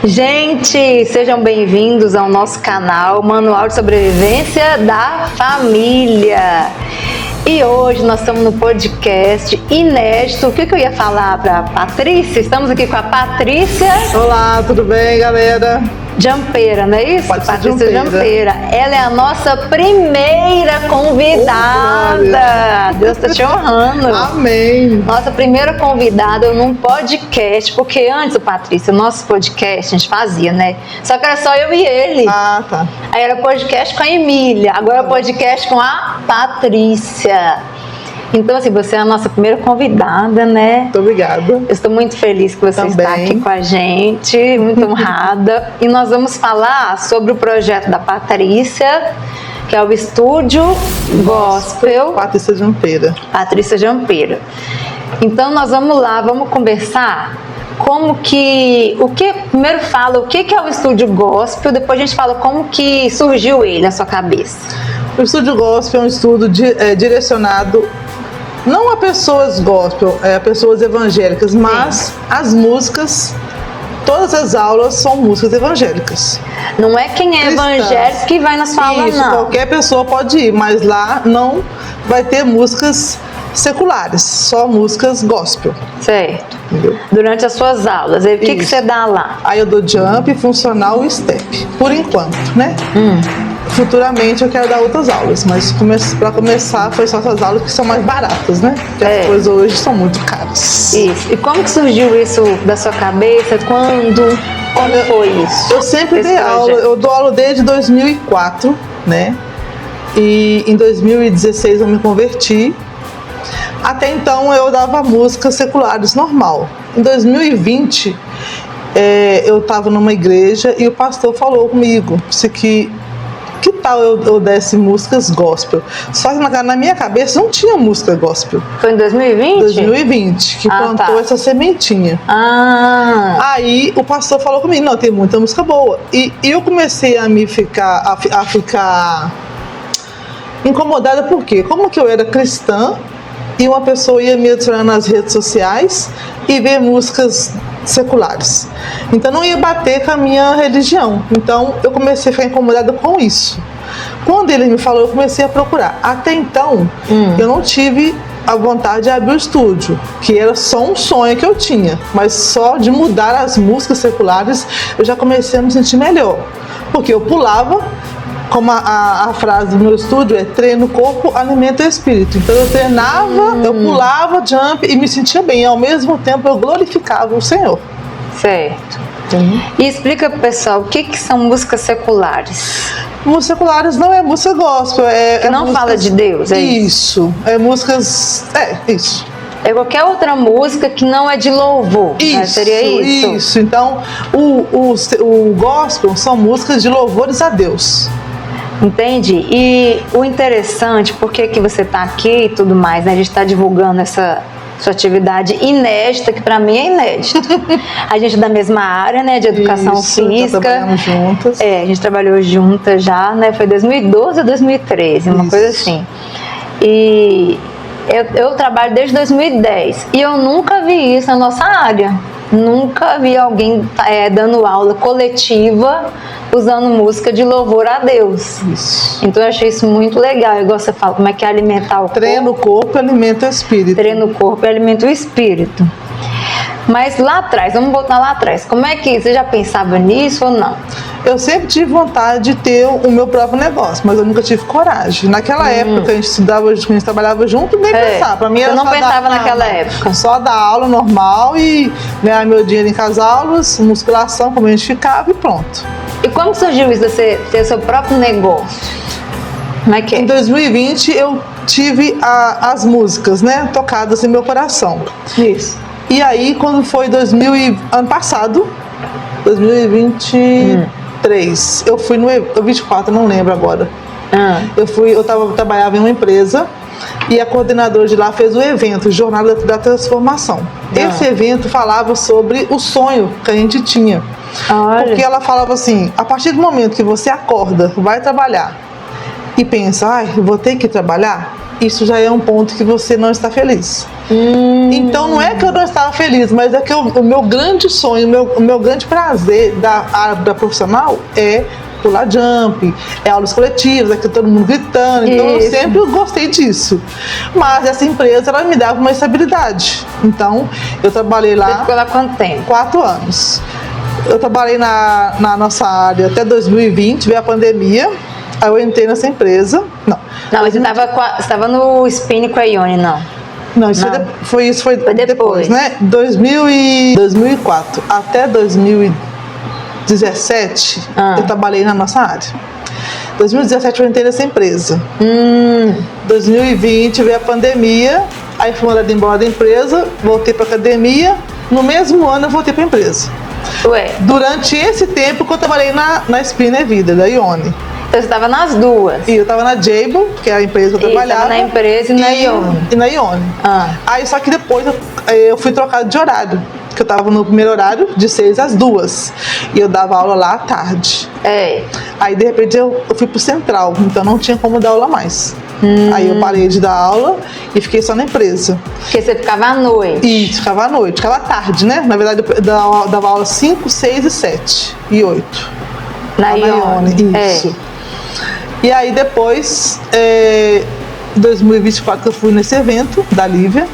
Gente, sejam bem-vindos ao nosso canal Manual de Sobrevivência da Família. E hoje nós estamos no podcast inédito. O que eu ia falar para a Patrícia? Estamos aqui com a Patrícia. Olá, tudo bem, galera? Jampeira, não é isso? Patrícia Jampeira. Ela é a nossa primeira convidada. Deus está te honrando. Amém. Nossa primeira convidada num podcast, porque antes, Patrícia, o nosso podcast a gente fazia, né? Só que era só eu e ele. Ah, tá. Aí era podcast com a Emília, agora é podcast com a Patrícia. Então, assim, você é a nossa primeira convidada, né? Muito obrigada. Eu estou muito feliz que você está aqui com a gente, muito honrada. E nós vamos falar sobre o projeto da Patrícia, que é o Estúdio Gospel. Patrícia Jampeira. Patrícia Jampeira. Então, nós vamos lá, vamos conversar primeiro fala o que é o Estúdio Gospel, depois a gente fala como que surgiu ele na sua cabeça. O Estúdio Gospel é um estudo direcionado não a pessoas gospel, a pessoas evangélicas, mas as músicas, todas as aulas são músicas evangélicas. Não é quem é evangélico que vai na sua aula, não. Qualquer pessoa pode ir, mas lá não vai ter músicas seculares, só músicas gospel. Certo. Entendeu? Durante as suas aulas, o que você dá lá? Aí eu dou jump, funcional e step, por enquanto, né? Futuramente eu quero dar outras aulas, mas para começar foi só essas aulas que são mais baratas, né? Porque as coisas hoje são muito caras. Isso. E como que surgiu isso da sua cabeça? Quando? Como foi isso? Eu sempre dei aula, eu dou aula desde 2004, né? E em 2016 eu me converti. Até então eu dava músicas seculares normal. Em 2020 eu estava numa igreja e o pastor falou comigo que tal eu desse músicas gospel. Só que na minha cabeça não tinha música gospel. Foi em 2020? 2020 que plantou essa sementinha. Aí o pastor falou comigo, não, tem muita música boa. E eu comecei a ficar incomodada, porque como que eu era cristã e uma pessoa ia me adicionar nas redes sociais e ver músicas seculares. Então não ia bater com a minha religião. Então eu comecei a ficar incomodada com isso. Quando ele me falou, eu comecei a procurar. Até então, eu não tive a vontade de abrir o estúdio, que era só um sonho que eu tinha. Mas só de mudar as músicas seculares, eu já comecei a me sentir melhor. Porque eu pulava, como a frase do meu estúdio é treino o corpo, alimenta o espírito. Então eu treinava, eu pulava, jump e me sentia bem. E ao mesmo tempo eu glorificava o Senhor. Certo. E explica pro pessoal o que são músicas seculares. Músicas seculares não é música gospel. Que não músicas, fala de Deus, é isso? Isso. É músicas... isso. É qualquer outra música que não é de louvor. Isso, né? Seria isso? Isso. Então, o gospel são músicas de louvores a Deus. Entende? E o interessante, porque que você está aqui e tudo mais, né? A gente está divulgando essa sua atividade inédita, que para mim é inédita. A gente é da mesma área, né? De educação física. Já trabalhamos juntas. A gente trabalhou juntas já, né? Foi 2012 ou 2013, uma coisa assim. E eu trabalho desde 2010 e eu nunca vi isso na nossa área. Nunca vi alguém dando aula coletiva usando música de louvor a Deus. Isso. Então eu achei isso muito legal. Igual você fala, como é que é alimentar o corpo? Treina o corpo e alimenta o espírito. Treina o corpo e alimenta o espírito. Mas lá atrás, vamos voltar lá atrás. Como é que você já pensava nisso ou não? Eu sempre tive vontade de ter o meu próprio negócio, mas eu nunca tive coragem. Naquela época, a gente estudava, a gente trabalhava junto, nem pensava. Pra mim era eu não só pensava naquela época. Só dar aula normal e ganhar meu dinheiro com as aulas, musculação, como a gente ficava e pronto. E como surgiu isso de você ter seu próprio negócio? Como é que é? Em 2020, eu tive as músicas, né, tocadas em meu coração. Isso. E aí, quando foi ano passado, 2023, eu fui no 24, não lembro agora. Eu trabalhava em uma empresa e a coordenadora de lá fez o evento, Jornada da Transformação. Esse evento falava sobre o sonho que a gente tinha. Porque ela falava assim, a partir do momento que você acorda, vai trabalhar e pensa, eu vou ter que trabalhar, isso já é um ponto que você não está feliz. Então não é que eu não estava feliz, mas é que o meu grande sonho, o meu grande prazer da área profissional é pular jump, é aulas coletivas, é que todo mundo gritando, então eu sempre gostei disso. Mas essa empresa, ela me dava uma estabilidade. Então eu trabalhei lá... Você ficou lá quanto tempo? 4 anos. Eu trabalhei na nossa área até 2020, veio a pandemia, aí eu entrei nessa empresa. Não, mas você estava no spinning com a Ione, não? Não, foi depois, né? 2004 até 2017, eu trabalhei na nossa área. 2017 eu entrei nessa empresa. 2020 veio a pandemia, aí fui mandada embora da empresa, voltei para academia. No mesmo ano eu voltei para a empresa. Ué. Durante esse tempo que eu trabalhei na Spinner Vida, da Ione. Então você estava nas duas? E eu estava na Jabil, que é a empresa que eu trabalhava. Na empresa e na Ione. E na Ione. Aí só que depois eu fui trocada de horário. Que eu estava no primeiro horário, de 6 às 2. E eu dava aula lá à tarde. Aí de repente eu fui pro Central, então não tinha como dar aula mais. Aí eu parei de dar aula e fiquei só na empresa. Porque você ficava à noite? Isso, ficava à noite, ficava à tarde, né? Na verdade eu dava aula 5, 6 e 7 e 8. Na Ione. Isso. E aí depois, em 2024, que eu fui nesse evento da Lívia,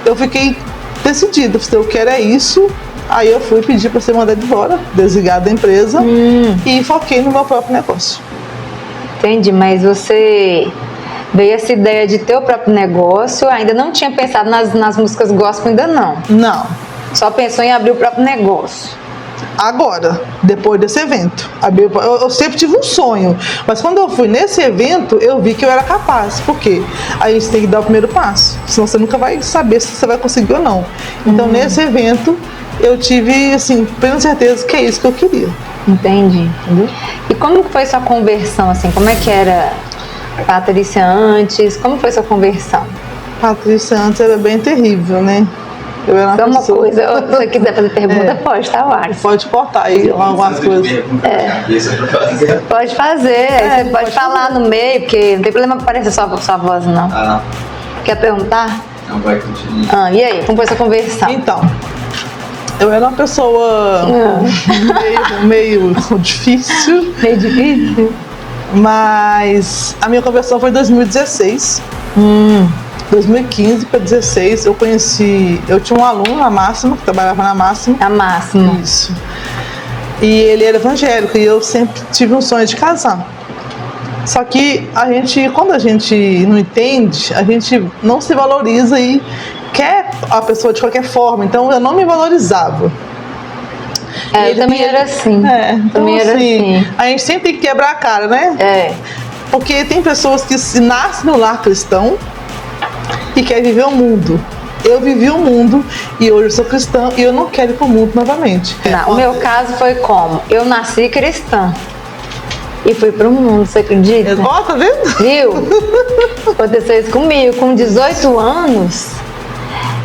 eu fiquei decidida, eu quero é isso. Aí eu fui pedir para ser mandada embora, desligada da empresa, e foquei no meu próprio negócio. Entendi, mas você veio essa ideia de ter o próprio negócio, ainda não tinha pensado nas músicas gospel, ainda não? Não. Só pensou em abrir o próprio negócio? Agora, depois desse evento. Eu sempre tive um sonho, mas quando eu fui nesse evento, eu vi que eu era capaz. Por quê? A gente tem que dar o primeiro passo, senão você nunca vai saber se você vai conseguir ou não. Então, nesse evento, eu tive, assim, plena certeza que é isso que eu queria. Entendi. E como foi sua conversão, assim? Como é que era Patrícia antes? Como foi sua conversão? Patrícia antes era bem terrível, né? Eu era uma coisa, se você quiser fazer pergunta, pode, tá, Waris? Pode cortar aí algumas coisas. Pode fazer, você pode falar no meio, porque não tem problema aparecer sua voz, não. Não. Quer perguntar? Não, vai continuar. E aí, como foi essa conversão? Então, eu era uma pessoa meio difícil. Meio difícil? Mas a minha conversão foi em 2016. 2015 para 2016 eu tinha um aluno na Máxima, que trabalhava na Máxima. A Máxima. Isso. E ele era evangélico e eu sempre tive um sonho de casar. Só que quando a gente não entende, a gente não se valoriza e quer a pessoa de qualquer forma. Então eu não me valorizava. Eu também era assim. Também era assim. A gente sempre tem que quebrar a cara, né? Porque tem pessoas que nascem no lar cristão e quer viver o mundo. Eu vivi o mundo e hoje eu sou cristã e eu não quero ir pro mundo novamente. O meu caso foi como? Eu nasci cristã e fui pro mundo, você acredita? Tá vendo? Viu? Aconteceu isso comigo. Com 18 anos,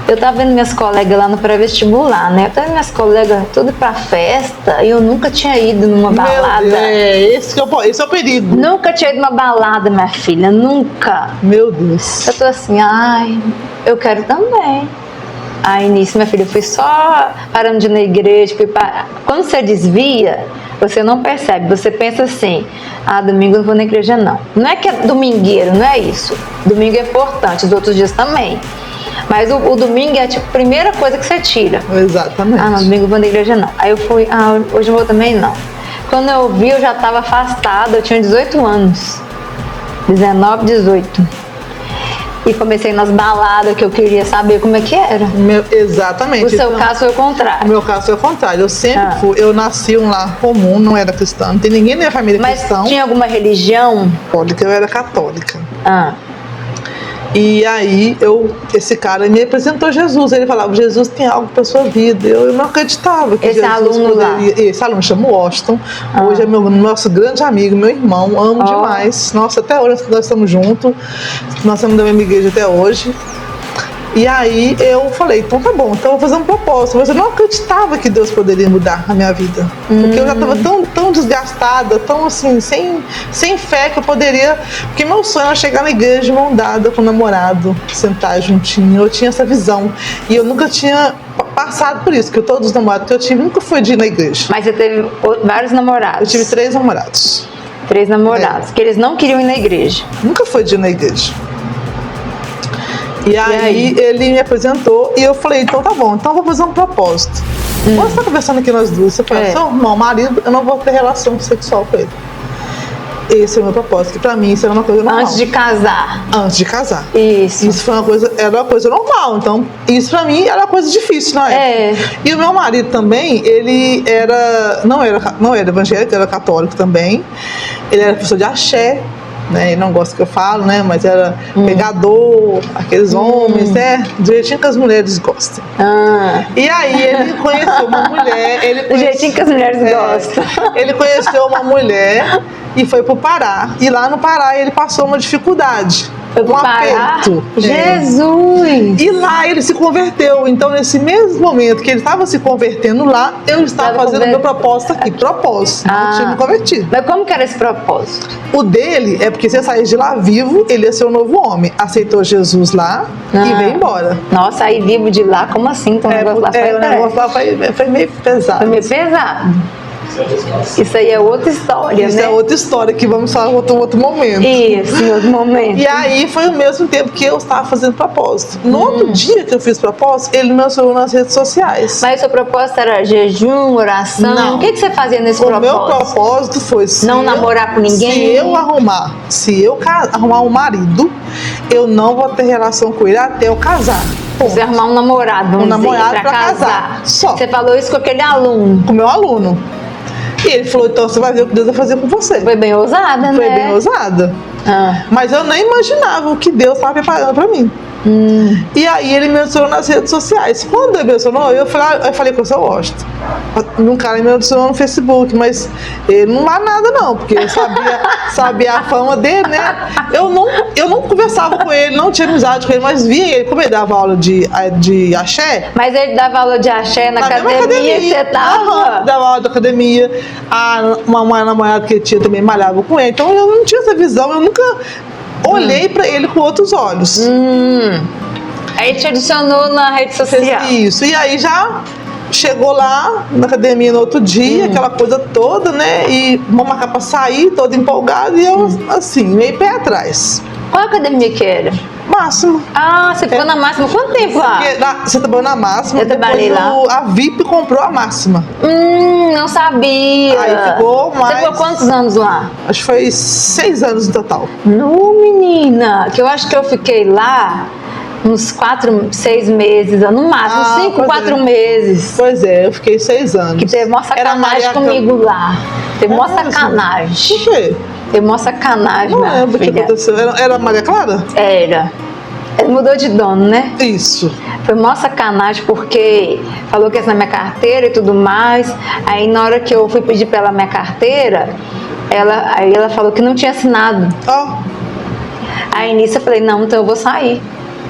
eu tava vendo minhas colegas lá no pré-vestibular, né? Eu tava vendo minhas colegas tudo pra festa e eu nunca tinha ido numa balada. Esse é o perigo. Nunca tinha ido numa balada, minha filha, nunca. Meu Deus. Eu tô assim, eu quero também. Aí nisso, minha filha, eu fui só parando de ir na igreja. Quando você desvia, você não percebe. Você pensa assim, domingo eu não vou na igreja não. Não é que é domingueiro, não é isso. Domingo é importante, os outros dias também. Mas o domingo é tipo a primeira coisa que você tira. Exatamente. Não, domingo eu vou na igreja não. Aí eu fui, hoje eu vou também não. Quando eu vi, eu já estava afastada, eu tinha 18 anos. 19, 18. E comecei nas baladas que eu queria saber como é que era. Exatamente. O seu caso foi o contrário. O meu caso foi o contrário. Eu sempre fui, eu nasci em um lar comum, não era cristã. Não tem ninguém na minha família cristã. Mas tinha alguma religião? Católica, eu era católica. E aí, esse cara me apresentou Jesus. Ele falava, Jesus tem algo para sua vida. Eu não acreditava que esse Jesus aluno poderia. Esse aluno chama Washington. Hoje é nosso grande amigo, meu irmão. Amo demais. Nossa, até hoje nós estamos juntos. Nós estamos da mesma igreja até hoje. E aí eu falei, então tá bom, então eu vou fazer um propósito. Mas eu não acreditava que Deus poderia mudar a minha vida. Porque eu já estava tão desgastada, tão assim, sem fé que eu poderia. Porque meu sonho era chegar na igreja de mão dada com o namorado, sentar juntinho. Eu tinha essa visão. E eu nunca tinha passado por isso, que todos os namorados que eu tive nunca foi de ir na igreja. Mas você teve vários namorados? Eu tive 3 namorados. 3 namorados, que eles não queriam ir na igreja. Nunca foi de ir na igreja. E aí ele me apresentou e eu falei, então tá bom, então eu vou fazer um propósito. Quando você tá conversando aqui nós duas, você fala, seu irmão, marido, eu não vou ter relação sexual com ele. Esse é o meu propósito, que pra mim isso era uma coisa normal. Antes de casar. Antes de casar. Isso. Isso foi era uma coisa normal, então isso pra mim era uma coisa difícil na época. E o meu marido também, ele não era evangélico, era católico também. Ele era professor de axé. Né, ele não gosta que eu falo, né? Mas era pegador, aqueles homens, né? Do jeitinho que as mulheres gostam. E aí ele conheceu uma mulher. Do jeitinho que as mulheres gostam. Ele conheceu uma mulher e foi pro Pará. E lá no Pará ele passou uma dificuldade. Um aperto. Jesus! E lá ele se converteu. Então, nesse mesmo momento que ele estava se convertendo lá, eu estava fazendo meu propósito aqui. Propósito. Não tinha me convertido. Mas como que era esse propósito? O dele é porque se eu saísse de lá vivo, ele ia ser um novo homem. Aceitou Jesus lá e veio embora. Nossa, aí vivo de lá, como assim? Então, o negócio lá foi meio pesado. Foi meio pesado. Isso aí é outra história, Isso é outra história que vamos falar em outro momento. Isso, em outro momento. E aí foi o mesmo tempo que eu estava fazendo propósito. No outro dia que eu fiz propósito, ele me mencionou nas redes sociais. Mas o seu propósito era jejum, oração? Não. O que você fazia nesse propósito? O meu propósito foi não namorar com ninguém? Se eu arrumar um marido, eu não vou ter relação com ele até eu casar. Ponto. Você arrumar um namorado, pra casar. Só. Você falou isso com aquele aluno? Com o meu aluno. E ele falou, então você vai ver o que Deus vai fazer com você. Foi bem ousada, né? Foi bem ousada. Mas eu nem imaginava o que Deus estava preparando para mim. E aí ele me mencionou nas redes sociais. Quando ele mencionou, eu falei que eu sou gosto. Um cara me mencionou no Facebook, mas ele não lá nada não, porque eu sabia a fama dele, né? Eu não conversava com ele, não tinha amizade com ele, mas via ele, como ele dava aula de axé. Mas ele dava aula de axé na academia que você tava? Dava aula da academia. Uma namorada que ele tinha também malhava com ele. Então eu não tinha essa visão, eu nunca olhei pra ele com outros olhos. Aí te adicionou na rede social. Isso, e aí já chegou lá na academia no outro dia, aquela coisa toda, né? E vamos marcar pra sair, toda empolgada, e eu, assim, meio pé atrás. Qual academia que era? Máxima. Você ficou na Máxima quanto tempo lá? Você trabalhou na Máxima, eu trabalhei lá. A VIP comprou a Máxima. Não sabia. Aí ficou mais... Você ficou quantos anos lá? Acho que foi 6 anos no total. Não, menina, que eu acho que eu fiquei lá uns 4, 6 meses, no máximo, 5, 4 meses. Pois é, eu fiquei 6 anos. Que teve uma sacanagem comigo lá. Teve uma sacanagem. Por quê? Teve uma sacanagem, não lembro o que aconteceu. Era a Maria Clara? Era. Ele mudou de dono, né? Isso. Foi uma sacanagem porque falou que ia na minha carteira e tudo mais. Aí na hora que eu fui pedir pra ela minha carteira, ela falou que não tinha assinado. Aí nisso eu falei, não, então eu vou sair.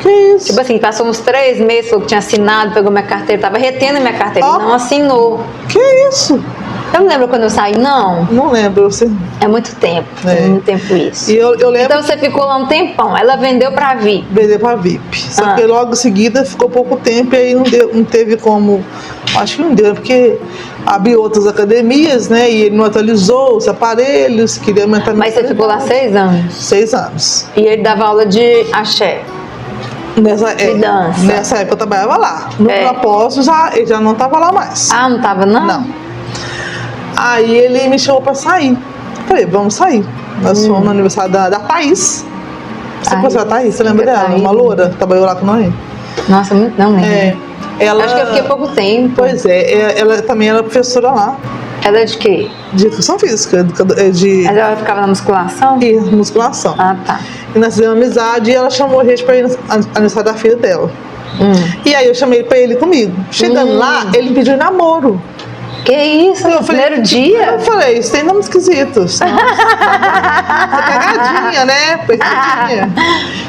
Que isso? Tipo assim, passou uns 3 meses, falou que tinha assinado, pegou minha carteira, tava retendo minha carteira, não assinou. Que isso? Eu não lembro quando eu saí, não. Não lembro. É muito tempo, muito tempo isso. E eu lembro... Então você ficou lá um tempão, ela vendeu pra VIP. Vendeu pra VIP. Só que logo em seguida ficou pouco tempo e aí não teve como... Acho que não deu, porque abriu outras academias, né? E ele não atualizou os aparelhos, queria aumentar... Mas você ficou lá 6 anos? 6 anos. E ele dava aula de axé? Nessa época eu trabalhava lá. No propósito ele já não estava lá mais. Não estava não? Não. Aí ele me chamou pra sair. Falei, vamos sair. Nós fomos no aniversário da Thaís. Você conheceu a Thaís? Você lembra dela? Uma loura que trabalhou lá com nós. Nossa, muito não lembro. Ela... Acho que eu fiquei pouco tempo. Pois ela também era professora lá. Ela é de quê? De educação física. Mas ela ficava na musculação? Musculação. Tá. E nós fizemos amizade e ela chamou a gente pra ir no aniversário da filha dela. E aí eu chamei ele pra ele comigo. Chegando lá, ele me pediu namoro. Que isso? No primeiro dia? Eu falei, isso tem nomes esquisitos. Pegadinha, né? Pegadinha.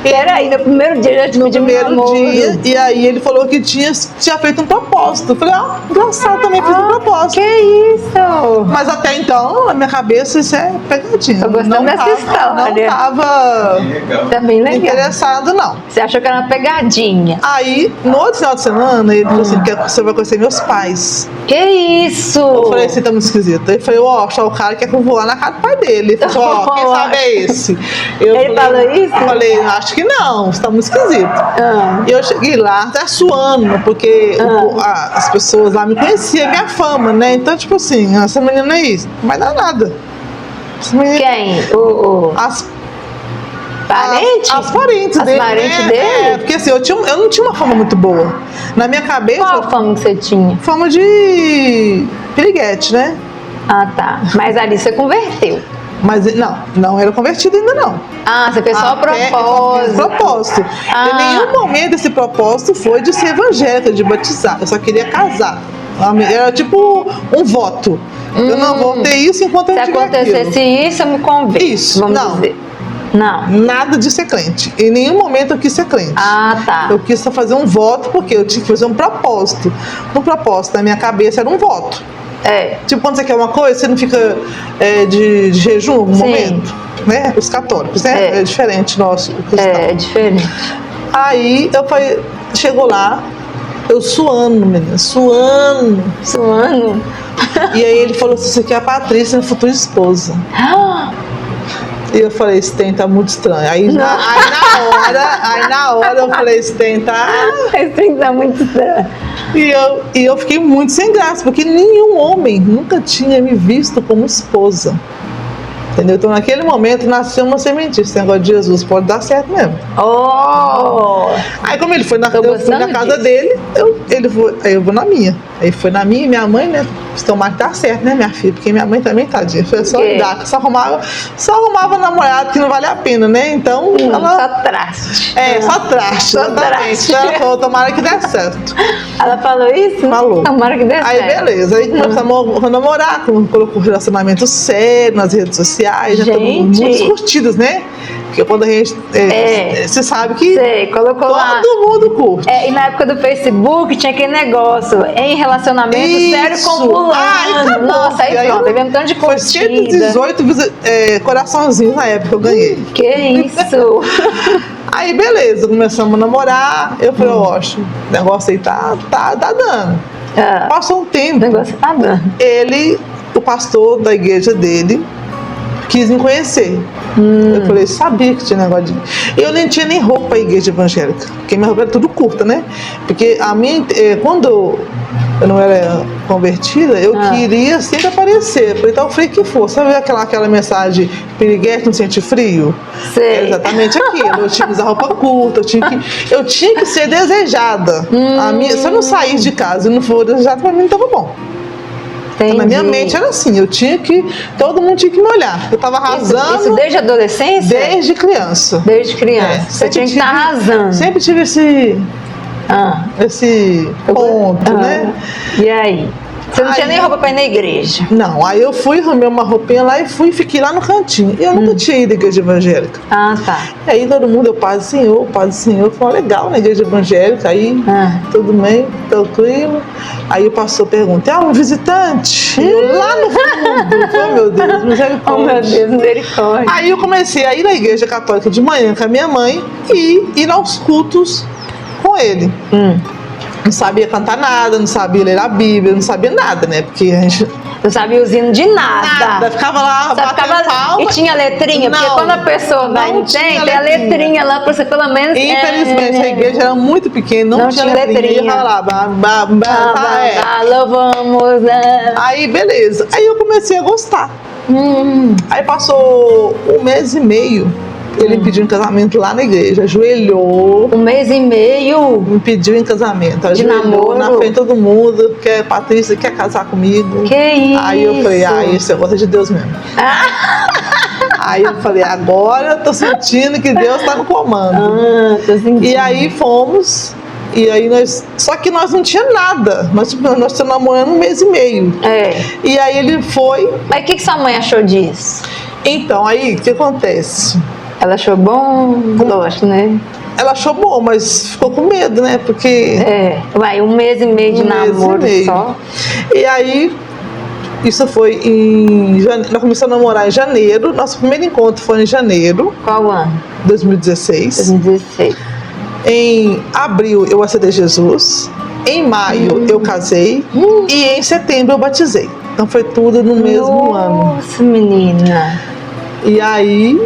Peraí, no primeiro dia já te pediu namoro. E aí ele falou que tinha feito um propósito. Eu falei, engraçado, também fiz um propósito. Que isso? Mas até então, na minha cabeça, isso é pegadinha. Eu gostando dessa história. Não tava tá bem legal. interessado, não. Você achou que era uma pegadinha? Aí, no outro final de semana, ele falou assim, que você vai conhecer meus pais. Que isso? Eu falei assim, tá muito esquisito. Aí eu falei, achar o cara que quer voar na casa do pai dele. Ele falou, quem sabe é esse? Ele falou isso? Eu falei, acho que não, você tá muito esquisito. E eu cheguei lá, até suando, porque as pessoas lá me conheciam, minha fama, né? Então, tipo assim, essa menina é isso. Não vai dar nada. Quem? As parentes? As parentes as dele. As parentes dele? Porque assim, eu não tinha uma fama muito boa. Na minha cabeça. Qual a fama que você tinha? Fama de piriguete, né? Ah, tá. Mas ali você converteu. Mas não era convertido ainda não. Você fez só o propósito. Propósito. Em nenhum momento esse propósito foi de ser evangélica, de batizar. Eu só queria casar. Era tipo um voto. Eu não vou ter isso enquanto eu tiver aquilo. Se acontecesse isso, eu me convido. Isso, vamos dizer. Não. Nada de ser crente. Em nenhum momento eu quis ser crente. Tá. Eu quis só fazer um voto porque eu tinha que fazer um propósito. Um propósito na minha cabeça era um voto. Tipo, quando você quer uma coisa, você não fica de jejum em algum momento, né? Os católicos, né? É diferente nosso. É diferente. Aí eu falei, chegou lá, eu suando, menina, suando. E aí ele falou assim, isso aqui é a Patrícia, minha futura esposa. E eu falei, esse trem tá muito estranho. Aí na hora eu falei, esse trem tá muito estranho. E eu fiquei muito sem graça, porque nenhum homem nunca tinha me visto como esposa. Entendeu? Então naquele momento nasceu uma sementinha. Esse negócio de Jesus pode dar certo mesmo. Aí como ele foi na casa dele, aí eu vou na minha. Aí foi na minha e minha mãe, né? Tomara que dá certo, né, minha filha? Porque minha mãe também, tadinha, foi só lidar, só arrumava namorado que não vale a pena, né? Então ela. Só traste. Só traste. Ela falou, tomara que dê certo. Ela falou isso? Falou. Tomara que dê certo. Aí beleza, aí começamos a namorar, colocou relacionamento sério nas redes sociais, já muitas curtidas, né? Porque quando a gente. Você sabe que colocou todo lá. mundo curte. E na época do Facebook tinha aquele negócio, em relacionamento sério com fulano. Nossa, aí pronto, teve um tanto de curtida. Foi 118 coraçãozinhos na época que eu ganhei. Que isso? Aí beleza, começamos a namorar. Eu falei, o negócio aí tá dando. Passou um tempo. O negócio tá dando. O pastor da igreja dele, quis me conhecer. Eu falei, sabia que tinha negócio de... Eu nem tinha nem roupa pra igreja evangélica, porque minha roupa era tudo curta, né? Porque quando eu não era convertida, eu queria sempre aparecer. Então eu falei que fosse. Sabe aquela mensagem, piriguete não sente frio? Era exatamente aquilo. Eu tinha que usar roupa curta, eu tinha que ser desejada. Se eu não saísse de casa e não for desejada, pra mim não tava bom. Então, na minha mente era assim, todo mundo tinha que me olhar. Eu tava arrasando. Isso desde a adolescência? Desde criança. Desde criança. Você tinha que estar arrasando. Sempre tive esse ponto, né? E aí? Você não tinha nem roupa pra ir na igreja? Não, aí eu fui, arrumei uma roupinha lá e fiquei lá no cantinho. E eu nunca tinha ido à igreja evangélica. Tá. E aí todo mundo, Paz do Senhor, falou, legal na igreja evangélica, aí tudo bem, tranquilo. Aí o pastor pergunta, um visitante? E eu lá no fundo, oh meu Deus, misericórdia. Aí eu comecei a ir na igreja católica de manhã com a minha mãe e ir aos cultos com ele. Não sabia cantar nada, não sabia ler a Bíblia, não sabia nada, né? Porque a gente... Não sabia o hino de nada. Ficava lá, batendo palma. E tinha letrinha? Porque quando a pessoa vai e tem a letrinha lá pra você pelo menos... Infelizmente, a igreja era muito pequena, não tinha letrinha. Ia lá, louvamos... Aí, beleza. Aí eu comecei a gostar. Aí passou 1 mês e meio. Ele me pediu em casamento lá na igreja, ajoelhou. 1 mês e meio? Me pediu em casamento, ajoelhou na frente de todo mundo, Patrícia quer casar comigo. Que isso? Aí eu falei, esse negócio é de Deus mesmo. Aí eu falei, agora eu tô sentindo que Deus tá no comando. Tô sentindo. E aí fomos E aí só que nós não tinha nada. Nós estamos namorando 1 mês e meio. E aí ele foi. Mas o que sua mãe achou disso? Então, aí, o que acontece? Ela achou bom? Lógico, né? Ela achou bom, mas ficou com medo, né? Porque... vai 1 mês e meio de namoro só. E aí, isso foi em janeiro. Nós começamos a namorar em janeiro. Nosso primeiro encontro foi em janeiro. Qual ano? 2016. 2016. Em abril, eu aceitei Jesus. Em maio, eu casei. E em setembro, eu batizei. Então, foi tudo no mesmo ano. Nossa, menina. E aí,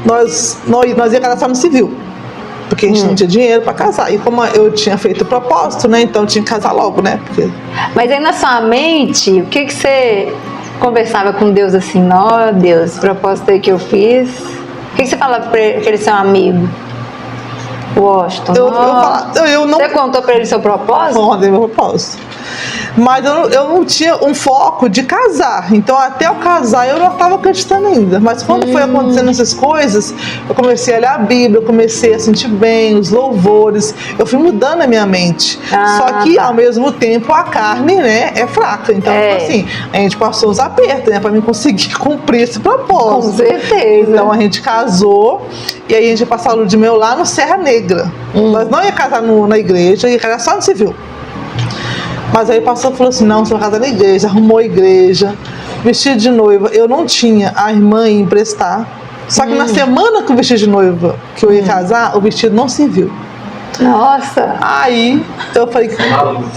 nós ia casar só no civil. Porque a gente não tinha dinheiro para casar. E como eu tinha feito o propósito, né? Então, eu tinha que casar logo, né? Porque... Mas aí, na sua mente, o que você conversava com Deus assim? Ó, Deus, o propósito aí que eu fiz. O que você falava para ele ser um amigo? Washington. Você contou para ele seu propósito? Contei meu propósito. Mas eu não tinha um foco de casar. Então, até eu casar, eu não estava acreditando ainda. Mas quando foi acontecendo essas coisas, eu comecei a ler a Bíblia, eu comecei a sentir bem, os louvores. Eu fui mudando a minha mente. Só que, ao mesmo tempo, a carne, né, é fraca. Então, assim, a gente passou os apertos, né, para mim conseguir cumprir esse propósito. Com certeza. Então, a gente casou e aí a gente ia passar a lua de mel lá no Serra Negra. Nós não ia casar na igreja, ia casar só no civil. Mas aí o pastor falou assim, não, você vai casar na igreja, arrumou a igreja, vestido de noiva. Eu não tinha, a irmã ia emprestar. Só que na semana que o vestido de noiva que eu ia casar, o vestido não serviu. Nossa! Aí eu falei,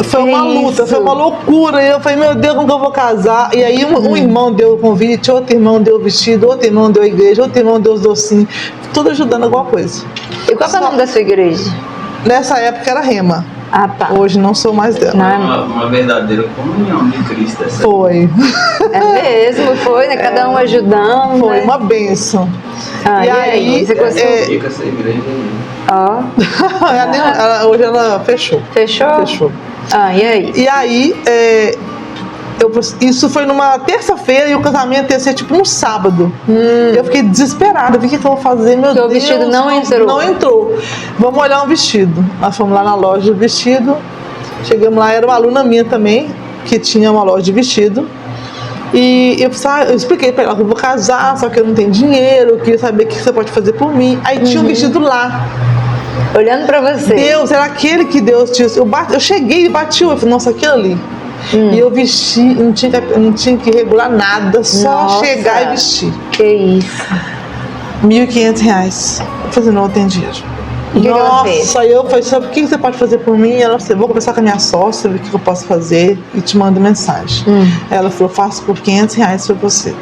foi uma luta, foi uma loucura. E eu falei, meu Deus, como que eu vou casar? E aí um irmão deu o convite, outro irmão deu o vestido, outro irmão deu a igreja, outro irmão deu os docinhos, tudo ajudando alguma coisa. E qual é o nome da sua igreja? Nessa época era Rema. Tá. Hoje não sou mais dela. Uma verdadeira comunhão de Cristo. Foi. Mesmo, foi, né? Cada um ajudando. Foi, né? Uma bênção. E aí você fica essa igreja aí. Hoje ela fechou. Fechou? E aí? E aí, isso foi numa terça-feira e o casamento ia ser tipo no sábado. Eu fiquei desesperada. O que eu vou fazer? Meu Deus. O vestido não entrou. Não entrou. Vamos olhar um vestido. Nós fomos lá na loja de vestido. Chegamos lá, era uma aluna minha também, que tinha uma loja de vestido. E eu expliquei pra ela que eu vou casar, só que eu não tenho dinheiro, eu queria saber o que você pode fazer por mim. Aí tinha um vestido lá. Olhando pra você. Deus, era aquele que Deus tinha. Eu cheguei e bati, eu falei, nossa, aquele ali. E eu vesti, não tinha que regular nada, só chegar e vestir. Que isso. R$1.500. Eu falei, não, eu tenho dinheiro. Nossa, aí eu falei, sabe o que você pode fazer por mim? Ela falou, vou conversar com a minha sócia, ver o que eu posso fazer e te mando mensagem. Ela falou, faço por R$500 pra você.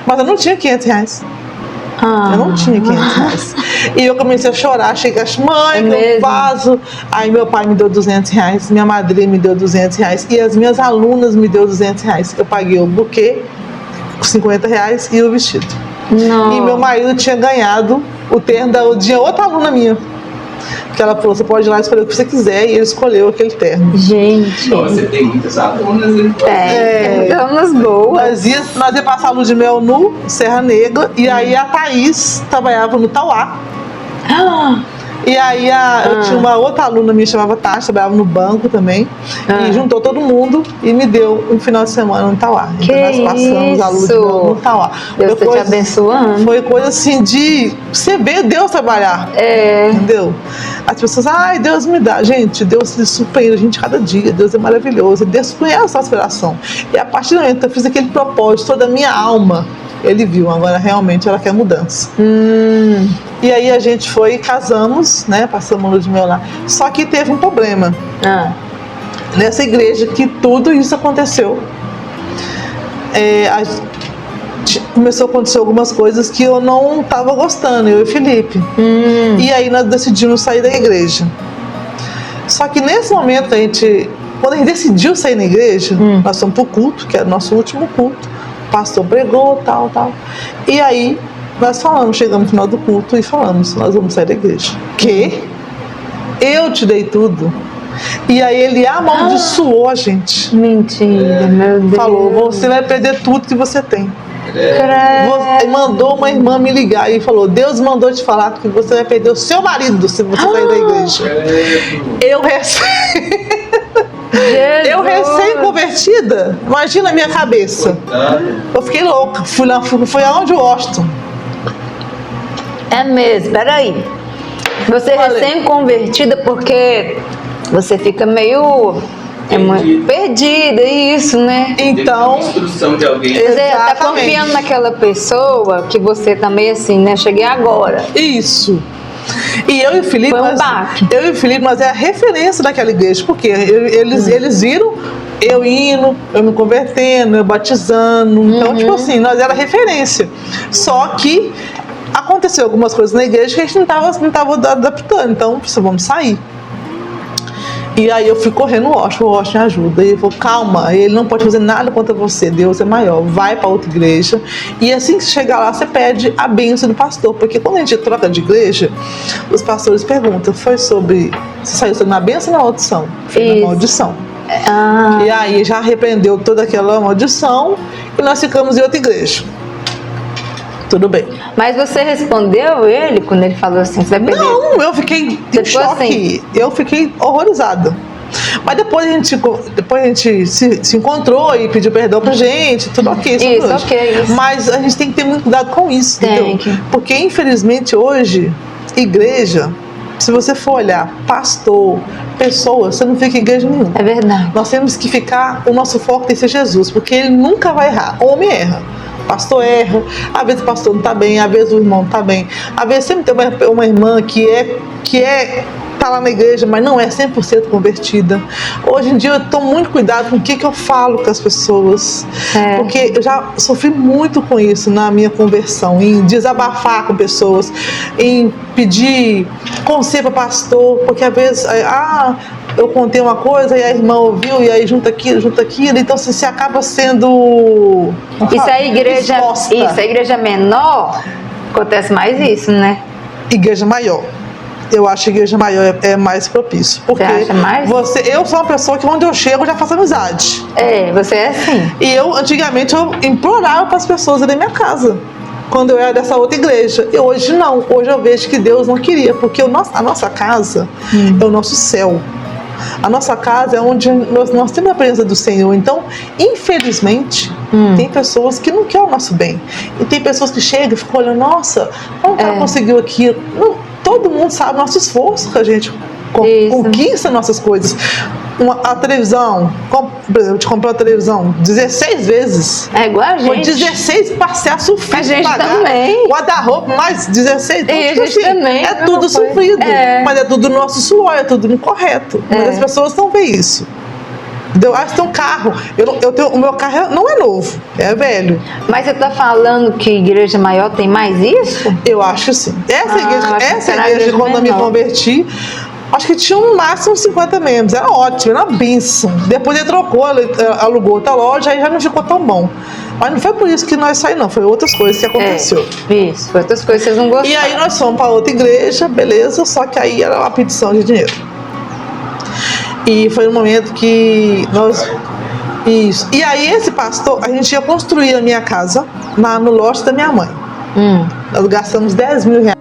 Mas eu não tinha R$500. Eu não tinha R$500. E eu comecei a chorar, cheguei a mãe, eu faço. Aí meu pai me deu R$200, minha madrinha me deu R$200 e as minhas alunas me deu R$200. Eu paguei o buquê, R$50 e o vestido. Não. E meu marido tinha ganhado o terno de outra aluna minha. Que ela falou, você pode ir lá escolher o que você quiser, e ele escolheu aquele terno. Gente. Você tem muitas alunas, hein? Tem alunas boas. Nós ia passar a lua de mel no Serra Negra, e aí a Thaís trabalhava no Tauá. E aí eu tinha uma outra aluna minha, chamava Tati, trabalhava no banco também. E juntou todo mundo e me deu um final de semana no Tauá. Que então nós passamos a lua de mel no Tauá. Deus está te abençoando. Foi coisa assim de você ver Deus trabalhar. Entendeu? As pessoas, Deus me dá. Gente, Deus se surpreende a gente cada dia. Deus é maravilhoso. Deus conhece a nossa aspiração. E a partir do momento que eu fiz aquele propósito, toda a minha alma, ele viu, agora realmente ela quer mudança. E aí a gente foi e casamos, né? Passamos a lua de mel lá. Só que teve um problema. Nessa igreja que tudo isso aconteceu. Começou a acontecer algumas coisas que eu não estava gostando, eu e Felipe. E aí nós decidimos sair da igreja. Só que nesse momento quando a gente decidiu sair da igreja, nós fomos pro culto, que era o nosso último culto. O pastor pregou, tal. E aí nós chegamos no final do culto e falamos, nós vamos sair da igreja. Que? Eu te dei tudo. E aí ele amaldiçoou a gente. Mentira, meu Deus. Falou, você vai perder tudo que você tem. Mandou uma irmã me ligar e falou: Deus mandou te falar que você vai perder o seu marido se você sair da igreja. Eu recém-convertida, imagina a minha cabeça. Eu fiquei louca, fui aonde o Washington. É mesmo, peraí. Você recém-convertida porque você fica meio perdida, isso, né? Então, instrução de alguém. Você tá confiando naquela pessoa que você também assim, né? Cheguei agora. Isso. E eu e o Felipe, nós é a referência daquela igreja, porque eles viram eu indo, eu me convertendo, eu batizando. Então, tipo assim, nós era referência. Só que aconteceu algumas coisas na igreja que a gente não tava adaptando. Então, vamos sair. E aí eu fui correndo o Washington ajuda. E ele falou: calma, ele não pode fazer nada contra você, Deus é maior, vai para outra igreja. E assim que você chegar lá, você pede a bênção do pastor. Porque quando a gente troca de igreja, os pastores perguntam: foi sobre, você saiu sobre uma bênção ou uma maldição? Foi uma maldição. E aí já repreendeu toda aquela maldição e nós ficamos em outra igreja. Tudo bem. Mas você respondeu ele quando ele falou assim, você vai perder? Não, eu fiquei em choque. Assim? Eu fiquei horrorizada. Mas depois a gente se encontrou e pediu perdão pra gente, tudo ok. Isso, ok. Mas a gente tem que ter muito cuidado com isso, entendeu? Porque infelizmente hoje, igreja, se você for olhar pastor, pessoas, você não fica em igreja nenhuma. É verdade. Nós temos que ficar, o nosso foco tem que ser Jesus, porque ele nunca vai errar. Homem erra. Pastor erra, às vezes o pastor não está bem, às vezes o irmão não está bem, às vezes sempre tem uma irmã que está lá na igreja, mas não é 100% convertida. Hoje em dia eu tomo muito cuidado com o que eu falo com as pessoas, porque eu já sofri muito com isso na minha conversão, em desabafar com pessoas, em pedir conselho para pastor, porque às vezes eu contei uma coisa e a irmã ouviu, e aí junta aquilo, então você acaba sendo a igreja menor, acontece mais isso, né? Igreja maior. Eu acho que a igreja maior é mais propício. Porque você acha mais? Eu sou uma pessoa que onde eu chego eu já faço amizade. Você é assim. E antigamente eu implorava para as pessoas irem na minha casa, quando eu era dessa outra igreja. E hoje não. Hoje eu vejo que Deus não queria, porque a nossa casa é o nosso céu. A nossa casa é onde nós temos a presença do Senhor. Então, infelizmente, tem pessoas que não querem o nosso bem. E tem pessoas que chegam e ficam olhando: nossa, como ela conseguiu aquilo? Não, todo mundo sabe o nosso esforço que a gente conquista nossas coisas. A televisão, por exemplo, eu te comprei uma televisão 16 vezes. É igual a gente. Foi 16 parcelas sofridas. A gente também. Guarda-roupa, mais 16. Então, a gente também. É tudo sofrido. Mas é tudo nosso suor, é tudo incorreto. Mas as pessoas não veem isso. Entendeu? Você tem um carro. O meu carro não é novo, é velho. Mas você está falando que igreja maior tem mais isso? Eu acho sim. Essa igreja quando eu me converti, acho que tinha no máximo 50 membros. Era ótimo, era uma bênção. Depois ele trocou, alugou outra loja, aí já não ficou tão bom. Mas não foi por isso que nós saímos, não. Foi outras coisas que aconteceu. Isso, foi outras coisas que vocês não gostaram. E aí nós fomos para outra igreja, beleza, só que aí era uma petição de dinheiro. E foi um momento que nós... Isso. E aí esse pastor, a gente ia construir a minha casa no lote da minha mãe. Nós gastamos 10 mil reais.